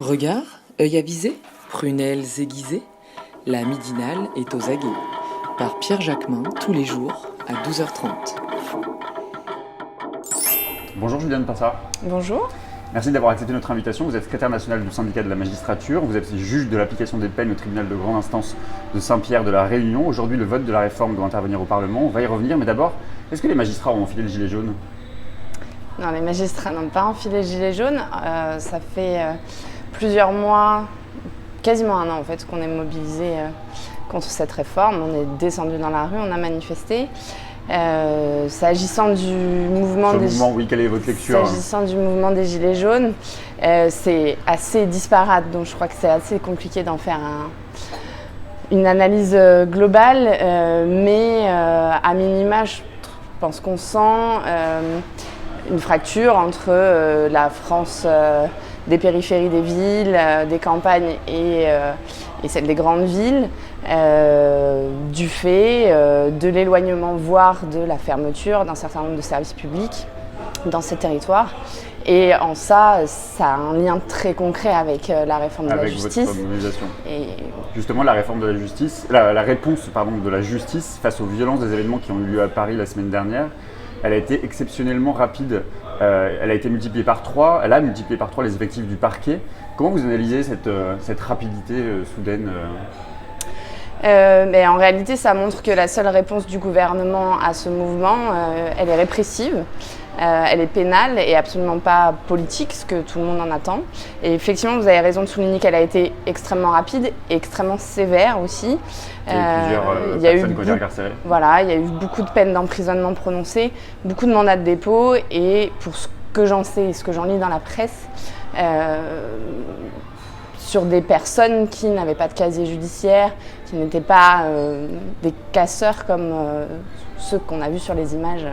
Regard, œil avisé, prunelles aiguisées, la midinale est aux aguets. Par Pierre Jacquemin, tous les jours, à 12h30. Bonjour Juliane Passat. Bonjour. Merci d'avoir accepté notre invitation. Vous êtes secrétaire national du syndicat de la magistrature. Vous êtes aussi juge de l'application des peines au tribunal de grande instance de Saint-Pierre de la Réunion. Aujourd'hui, le vote de la réforme doit intervenir au Parlement. On va y revenir. Mais d'abord, est-ce que les magistrats ont enfilé le gilet jaune ? Non, les magistrats n'ont pas enfilé le gilet jaune. Ça fait plusieurs mois, quasiment un an en fait, qu'on est mobilisé contre cette réforme. On est descendu dans la rue, on a manifesté. S'agissant du mouvement quelle est votre lecture ? S'agissant du mouvement des Gilets jaunes, c'est assez disparate, donc je crois que c'est assez compliqué d'en faire une analyse globale, mais à minima, je pense qu'on sent une fracture entre la France des périphéries des villes, des campagnes et celle des grandes villes, du fait de l'éloignement, voire de la fermeture d'un certain nombre de services publics dans ces territoires. Et en ça, ça a un lien très concret avec la réforme de la justice. Avec votre mobilisation. Et justement, la réforme de la justice, la réponse de la justice face aux violences des événements qui ont eu lieu à Paris la semaine dernière, elle a été exceptionnellement rapide. Elle a été multipliée par 3, elle a multiplié par 3 les effectifs du parquet. Comment vous analysez cette rapidité soudaine mais en réalité, ça montre que la seule réponse du gouvernement à ce mouvement, elle est répressive, elle est pénale et absolument pas politique, ce que tout le monde en attend. Et effectivement, vous avez raison de souligner qu'elle a été extrêmement rapide et extrêmement sévère aussi. Il y a eu plusieurs personnes qui ont été incarcérées. Voilà, il y a eu beaucoup de peines d'emprisonnement prononcées, beaucoup de mandats de dépôt et pour ce que j'en sais et ce que j'en lis dans la presse, sur des personnes qui n'avaient pas de casier judiciaire, qui n'étaient pas des casseurs comme ceux qu'on a vus sur les images.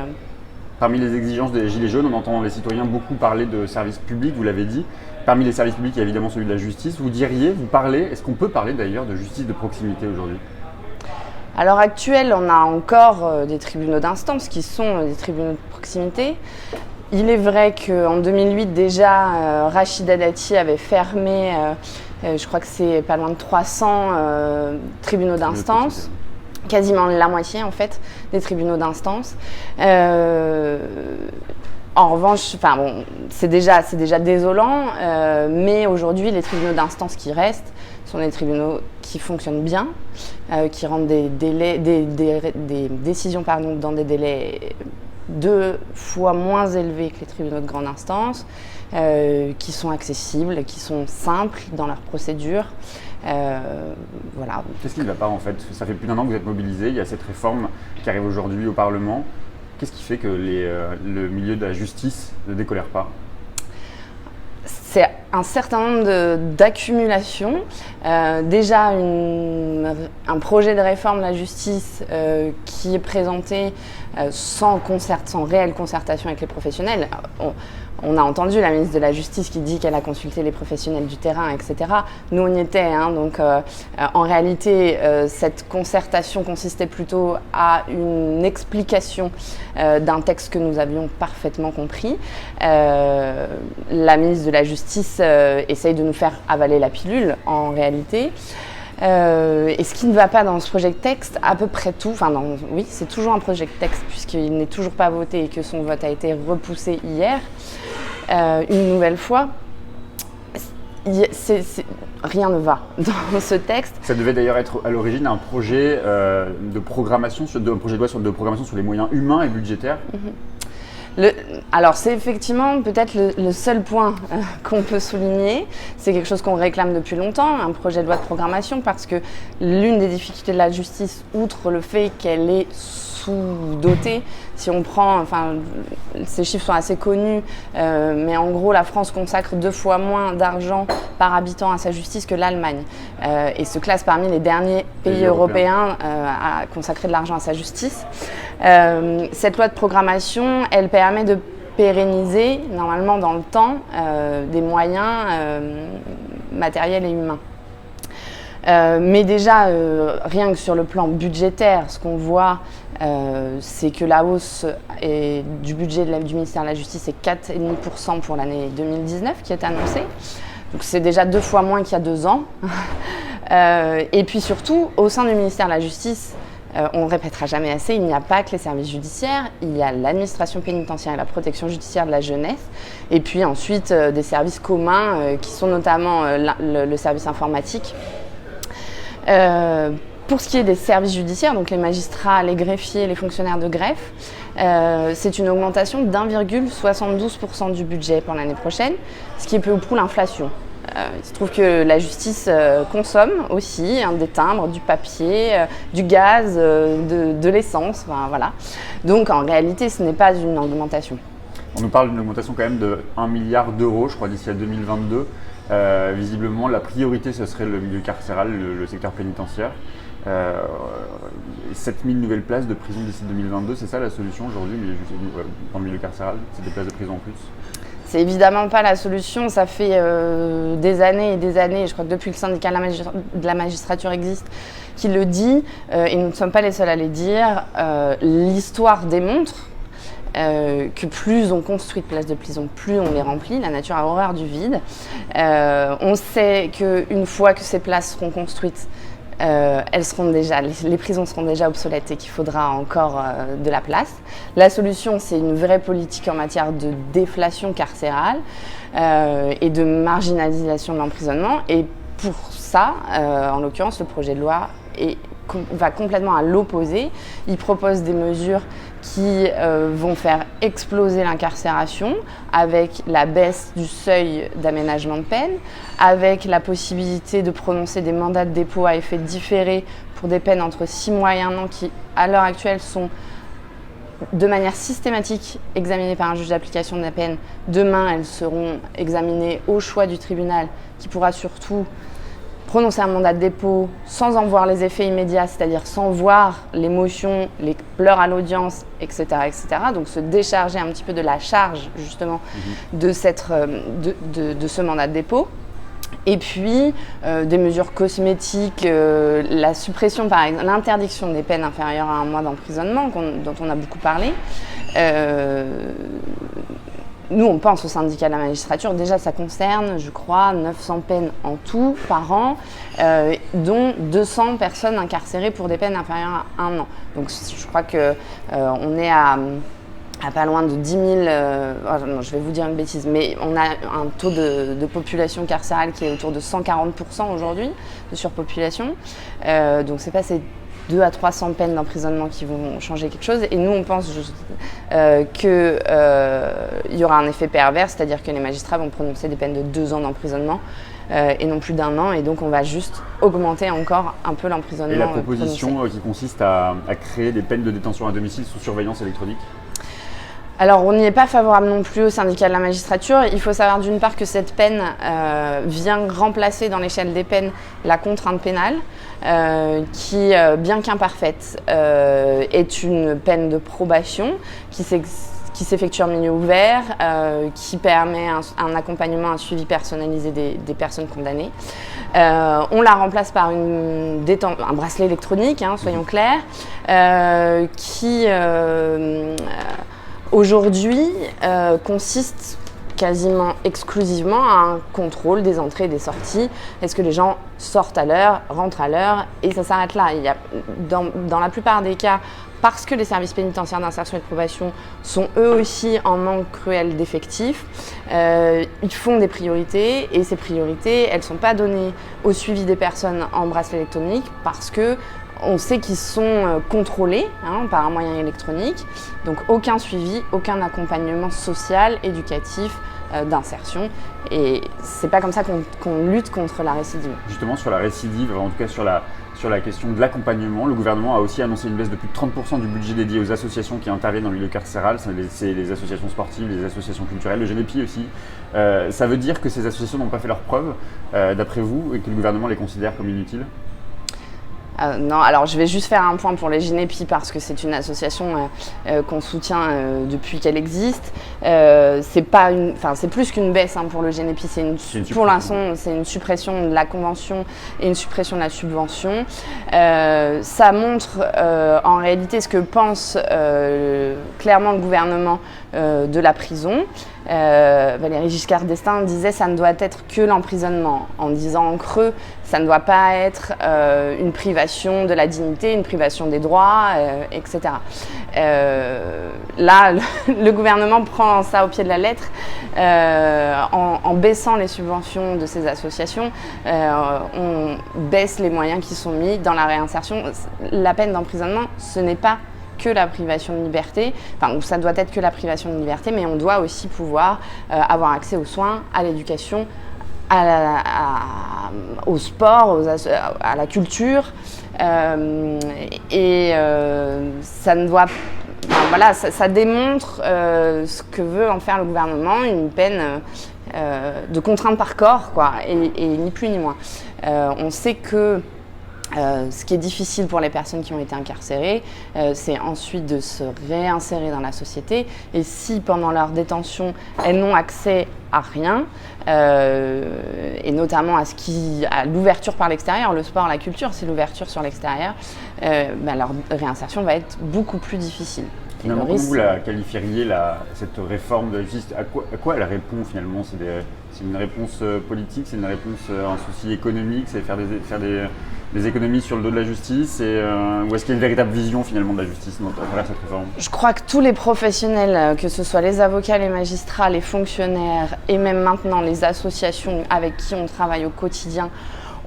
Parmi les exigences des Gilets jaunes, on entend les citoyens beaucoup parler de services publics, vous l'avez dit. Parmi les services publics, il y a évidemment celui de la justice. Est-ce qu'on peut parler d'ailleurs de justice de proximité aujourd'hui ? À l'heure actuelle, on a encore des tribunaux d'instance qui sont des tribunaux de proximité. Il est vrai qu'en 2008, déjà, Rachida Dati avait fermé, je crois que c'est pas loin de 300 tribunaux d'instance, quasiment la moitié en fait des tribunaux d'instance. En revanche, c'est déjà désolant, mais aujourd'hui, les tribunaux d'instance qui restent sont des tribunaux qui fonctionnent bien, qui rendent des décisions dans des délais 2 fois moins élevés que les tribunaux de grande instance, qui sont accessibles, qui sont simples dans leur procédure. Voilà. Qu'est-ce qui ne va pas en fait ? Ça fait plus d'1 an que vous êtes mobilisés, il y a cette réforme qui arrive aujourd'hui au Parlement. Qu'est-ce qui fait que le milieu de la justice ne décolère pas ? C'est un certain nombre d'accumulations. Déjà, un projet de réforme de la justice qui est présenté sans réelle concertation avec les professionnels. On a entendu la ministre de la Justice qui dit qu'elle a consulté les professionnels du terrain, etc. Nous, on y était. Donc, en réalité, cette concertation consistait plutôt à une explication d'un texte que nous avions parfaitement compris. La ministre de la Justice essaye de nous faire avaler la pilule, en réalité. Et ce qui ne va pas dans ce projet de texte, à peu près tout, oui, c'est toujours un projet de texte puisqu'il n'est toujours pas voté et que son vote a été repoussé hier, une nouvelle fois. Rien ne va dans ce texte. Ça devait d'ailleurs être à l'origine un projet de programmation, un projet de loi de programmation sur les moyens humains et budgétaires. Alors c'est effectivement peut-être le seul point qu'on peut souligner. C'est quelque chose qu'on réclame depuis longtemps, un projet de loi de programmation, parce que l'une des difficultés de la justice, outre le fait qu'elle est sous-dotée, si on prend, ces chiffres sont assez connus, mais en gros la France consacre 2 fois moins d'argent par habitant à sa justice que l'Allemagne et se classe parmi les derniers pays européens à consacrer de l'argent à sa justice. Cette loi de programmation, elle permet de pérenniser normalement dans le temps des moyens matériels et humains. Mais déjà, rien que sur le plan budgétaire, ce qu'on voit, c'est que la hausse du budget du ministère de la Justice est 4,5% pour l'année 2019 qui est annoncée. Donc c'est déjà 2 fois moins qu'il y a 2 ans. Et puis surtout, au sein du ministère de la Justice, on ne le répétera jamais assez, il n'y a pas que les services judiciaires, il y a l'administration pénitentiaire et la protection judiciaire de la jeunesse, et puis ensuite des services communs qui sont notamment le service informatique. Pour ce qui est des services judiciaires, donc les magistrats, les greffiers, les fonctionnaires de greffe, c'est une augmentation d'1,72% du budget pour l'année prochaine, ce qui est peu ou prou l'inflation. Il se trouve que la justice consomme aussi des timbres, du papier, du gaz, de l'essence, enfin, voilà. Donc en réalité, ce n'est pas une augmentation. On nous parle d'une augmentation quand même de 1 milliard d'euros, je crois, d'ici à 2022. Visiblement, la priorité, ce serait le milieu carcéral, le secteur pénitentiaire. 7000 nouvelles places de prison d'ici 2022, c'est ça la solution aujourd'hui dans le milieu carcéral? C'est des places de prison en plus? C'est évidemment pas la solution, ça fait des années et des années, je crois que depuis que le syndicat de la magistrature existe, qu'il le dit, et nous ne sommes pas les seuls à le dire, l'histoire démontre que plus on construit de places de prison, plus on les remplit. La nature a horreur du vide. On sait qu'une fois que ces places seront construites, les prisons seront déjà obsolètes et qu'il faudra encore de la place. La solution, c'est une vraie politique en matière de déflation carcérale et de marginalisation de l'emprisonnement. Et pour ça, en l'occurrence, le projet de loi va complètement à l'opposé. Il propose des mesures qui vont faire exploser l'incarcération avec la baisse du seuil d'aménagement de peine, avec la possibilité de prononcer des mandats de dépôt à effet différé pour des peines entre 6 mois et 1 an qui, à l'heure actuelle, sont de manière systématique examinées par un juge d'application de la peine. Demain, elles seront examinées au choix du tribunal qui pourra surtout prononcer un mandat de dépôt sans en voir les effets immédiats, c'est-à-dire sans voir les motions, les pleurs à l'audience, etc., etc. Donc se décharger un petit peu de la charge justement de ce mandat de dépôt. Et puis des mesures cosmétiques, la suppression par exemple, l'interdiction des peines inférieures à 1 mois d'emprisonnement dont on a beaucoup parlé. Nous, on pense au syndicat de la magistrature. Déjà, ça concerne, je crois, 900 peines en tout par an, dont 200 personnes incarcérées pour des peines inférieures à 1 an. Donc, je crois qu'on est à pas loin de 10 000, non, je vais vous dire une bêtise, mais on a un taux de population carcérale qui est autour de 140% aujourd'hui, de surpopulation. Donc, c'est pas ces 200 à 300 peines d'emprisonnement qui vont changer quelque chose. Et nous, on pense qu'il y aura un effet pervers, c'est-à-dire que les magistrats vont prononcer des peines de 2 ans d'emprisonnement et non plus d'1 an. Et donc, on va juste augmenter encore un peu l'emprisonnement. Et la proposition qui consiste à créer des peines de détention à domicile sous surveillance électronique? Alors, on n'y est pas favorable non plus au syndicat de la magistrature. Il faut savoir d'une part que cette peine vient remplacer dans l'échelle des peines la contrainte pénale, qui, bien qu'imparfaite, est une peine de probation qui s'effectue en milieu ouvert, qui permet un accompagnement, un suivi personnalisé des personnes condamnées. On la remplace par un bracelet électronique, soyons clairs, qui aujourd'hui consiste quasiment exclusivement à un contrôle des entrées et des sorties. Est-ce que les gens sortent à l'heure, rentrent à l'heure, et ça s'arrête là. Il y a, dans la plupart des cas, parce que les services pénitentiaires d'insertion et de probation sont eux aussi en manque cruel d'effectifs, ils font des priorités, et ces priorités, elles ne sont pas données au suivi des personnes en bracelet électronique parce que on sait qu'ils sont contrôlés par un moyen électronique, donc aucun suivi, aucun accompagnement social, éducatif, d'insertion. Et c'est pas comme ça qu'on lutte contre la récidive. Justement, sur la récidive, en tout cas sur la question de l'accompagnement, le gouvernement a aussi annoncé une baisse de plus de 30% du budget dédié aux associations qui interviennent dans le milieu carcéral. C'est les associations sportives, les associations culturelles, le Génépi aussi. Ça veut dire que ces associations n'ont pas fait leurs preuves, d'après vous, et que le gouvernement les considère comme inutiles? Non, alors je vais juste faire un point pour les Génépi parce que c'est une association qu'on soutient depuis qu'elle existe. C'est plus qu'une baisse pour le Génépi, pour l'instant c'est une suppression de la convention et une suppression de la subvention. Ça montre en réalité ce que pense clairement le gouvernement de la prison. Valéry Giscard d'Estaing disait ça ne doit être que l'emprisonnement, en disant en creux ça ne doit pas être une privation de la dignité, une privation des droits, etc. Là, le gouvernement prend ça au pied de la lettre en baissant les subventions de ces associations. On baisse les moyens qui sont mis dans la réinsertion. La peine d'emprisonnement, ce n'est pas que la privation de liberté, ou ça doit être que la privation de liberté, mais on doit aussi pouvoir avoir accès aux soins, à l'éducation, au sport, à la culture, ça ne doit voilà, ça démontre ce que veut en faire le gouvernement, une peine de contrainte par corps, quoi, et ni plus ni moins. On sait que ce qui est difficile pour les personnes qui ont été incarcérées, c'est ensuite de se réinsérer dans la société. Et si pendant leur détention, elles n'ont accès à rien, et notamment à l'ouverture par l'extérieur, le sport, la culture, c'est l'ouverture sur l'extérieur, leur réinsertion va être beaucoup plus difficile. Finalement, comment vous la qualifieriez, cette réforme de la justice? À quoi elle répond finalement? C'est une réponse politique, c'est une réponse à un souci économique, c'est faire des économies sur le dos de la justice, ou est-ce qu'il y a une véritable vision finalement de la justice à travers cette réforme? Je crois que tous les professionnels, que ce soit les avocats, les magistrats, les fonctionnaires et même maintenant les associations avec qui on travaille au quotidien,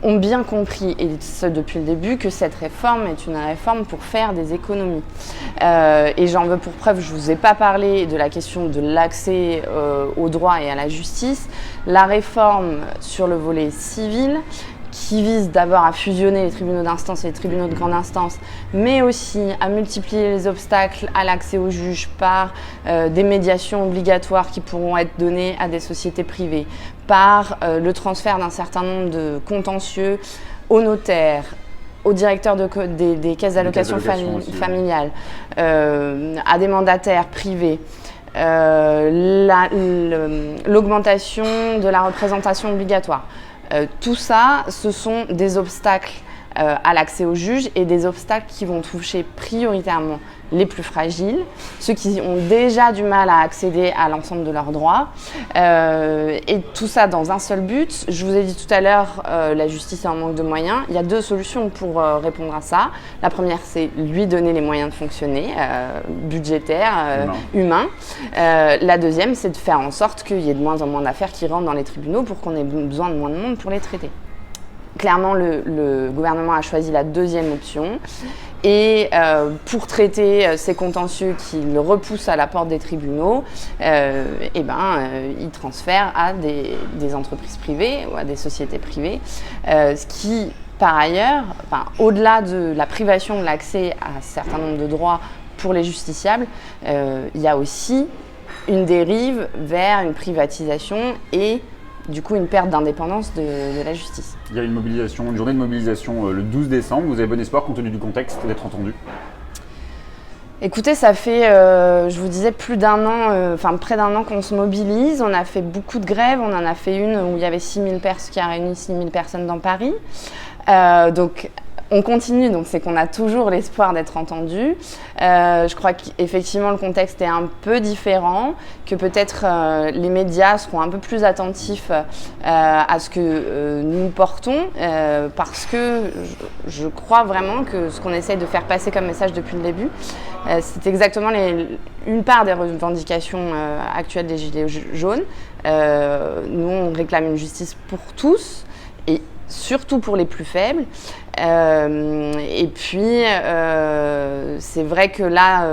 ont bien compris, et ce depuis le début, que cette réforme est une réforme pour faire des économies. Et j'en veux pour preuve, je ne vous ai pas parlé de la question de l'accès au droit et à la justice. La réforme sur le volet civil, qui vise d'abord à fusionner les tribunaux d'instance et les tribunaux de grande instance, mais aussi à multiplier les obstacles à l'accès aux juges par des médiations obligatoires qui pourront être données à des sociétés privées, par le transfert d'un certain nombre de contentieux aux notaires, aux directeurs des caisses d'allocation familiale, à des mandataires privés. L'augmentation de la représentation obligatoire. Tout ça, ce sont des obstacles à l'accès aux juges et des obstacles qui vont toucher prioritairement les plus fragiles, ceux qui ont déjà du mal à accéder à l'ensemble de leurs droits. Et tout ça dans un seul but. Je vous ai dit tout à l'heure, la justice est en manque de moyens. Il y a deux solutions pour répondre à ça. La première, c'est lui donner les moyens de fonctionner, budgétaires, humains. La deuxième, c'est de faire en sorte qu'il y ait de moins en moins d'affaires qui rentrent dans les tribunaux pour qu'on ait besoin de moins de monde pour les traiter. Clairement, le gouvernement a choisi la deuxième option. Et pour traiter ces contentieux qu'il repousse à la porte des tribunaux, il transfère à des entreprises privées ou à des sociétés privées, ce qui, par ailleurs, au-delà de la privation de l'accès à un certain nombre de droits pour les justiciables, il y a aussi une dérive vers une privatisation et du coup une perte d'indépendance de la justice. Il y a une journée de mobilisation le 12 décembre. Vous avez bon espoir, compte tenu du contexte, d'être entendu? Écoutez, ça fait, je vous disais, près d'un an qu'on se mobilise. On a fait beaucoup de grèves. On en a fait une où il y avait 6000 personnes qui a réuni 6000 personnes dans Paris. Donc, on continue, donc c'est qu'on a toujours l'espoir d'être entendu. Je crois qu'effectivement le contexte est un peu différent, que peut-être les médias seront un peu plus attentifs à ce que nous portons, parce que je crois vraiment que ce qu'on essaye de faire passer comme message depuis le début, c'est exactement une part des revendications actuelles des Gilets jaunes. Nous, on réclame une justice pour tous, et surtout pour les plus faibles. Et puis, c'est vrai que là,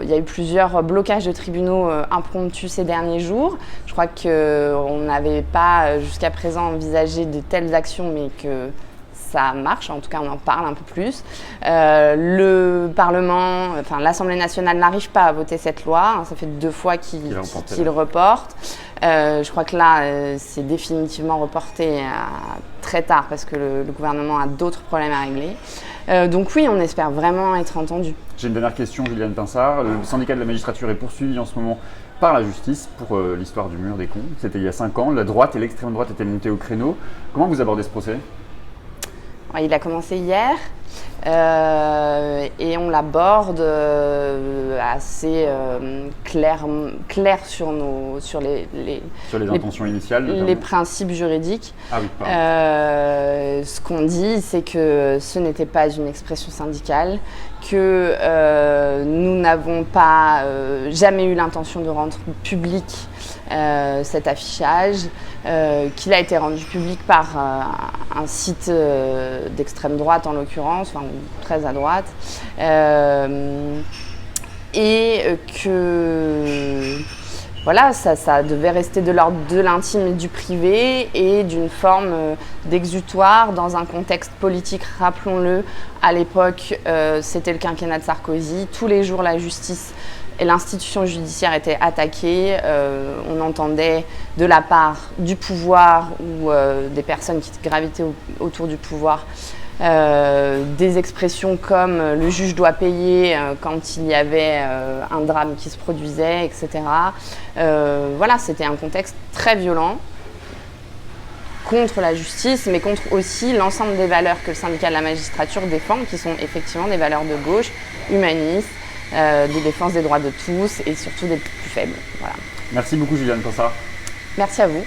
il y a eu plusieurs blocages de tribunaux impromptus ces derniers jours. Je crois qu'on n'avait pas jusqu'à présent envisagé de telles actions, mais que ça marche, en tout cas on en parle un peu plus. Le Parlement, l'Assemblée nationale n'arrive pas à voter cette loi, ça fait 2 fois qu'il reporte. Je crois que là, c'est définitivement reporté très tard parce que le gouvernement a d'autres problèmes à régler. Donc oui, on espère vraiment être entendu. J'ai une dernière question, Juliane Pinsard. Le syndicat de la magistrature est poursuivi en ce moment par la justice pour l'histoire du mur des cons. C'était il y a 5 ans. La droite et l'extrême droite étaient montées au créneau. Comment vous abordez ce procès ? Il a commencé hier. Et on l'aborde assez clair sur les intentions initiales, les principes juridiques. Ah oui, ce qu'on dit, c'est que ce n'était pas une expression syndicale, que nous n'avons pas jamais eu l'intention de rendre public cet affichage, qu'il a été rendu public par un site d'extrême droite en l'occurrence, enfin très à droite, et que voilà, ça devait rester de l'ordre de l'intime et du privé et d'une forme d'exutoire dans un contexte politique, rappelons-le. À l'époque, c'était le quinquennat de Sarkozy. Tous les jours, la justice et l'institution judiciaire étaient attaquées. On entendait de la part du pouvoir ou des personnes qui gravitaient autour du pouvoir des expressions comme le juge doit payer quand il y avait un drame qui se produisait, etc. Voilà, c'était un contexte très violent contre la justice, mais contre aussi l'ensemble des valeurs que le syndicat de la magistrature défend, qui sont effectivement des valeurs de gauche, humanistes, de défense des droits de tous et surtout des plus faibles. Voilà. Merci beaucoup Juliane pour ça. Merci à vous.